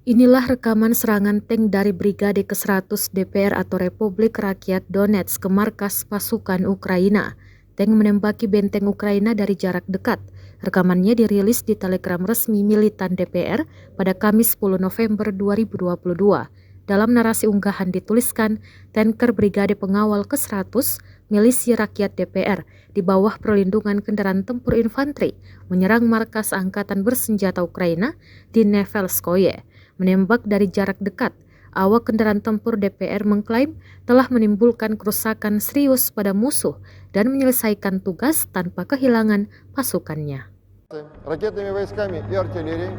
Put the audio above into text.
Inilah rekaman serangan tank dari Brigade ke-100 DPR atau Republik Rakyat Donetsk ke markas pasukan Ukraina. Tank menembaki benteng Ukraina dari jarak dekat. Rekamannya dirilis di Telegram resmi militan DPR pada Kamis 10 November 2022. Dalam narasi unggahan dituliskan, tanker Brigade Pengawal ke-100 Milisi Rakyat DPR di bawah perlindungan kendaraan tempur infanteri menyerang markas Angkatan Bersenjata Ukraina di Nevelskoye. Menembak dari jarak dekat, awak kendaraan tempur DPR mengklaim telah menimbulkan kerusakan serius pada musuh dan menyelesaikan tugas tanpa kehilangan pasukannya. Ракетными войсками и артиллерией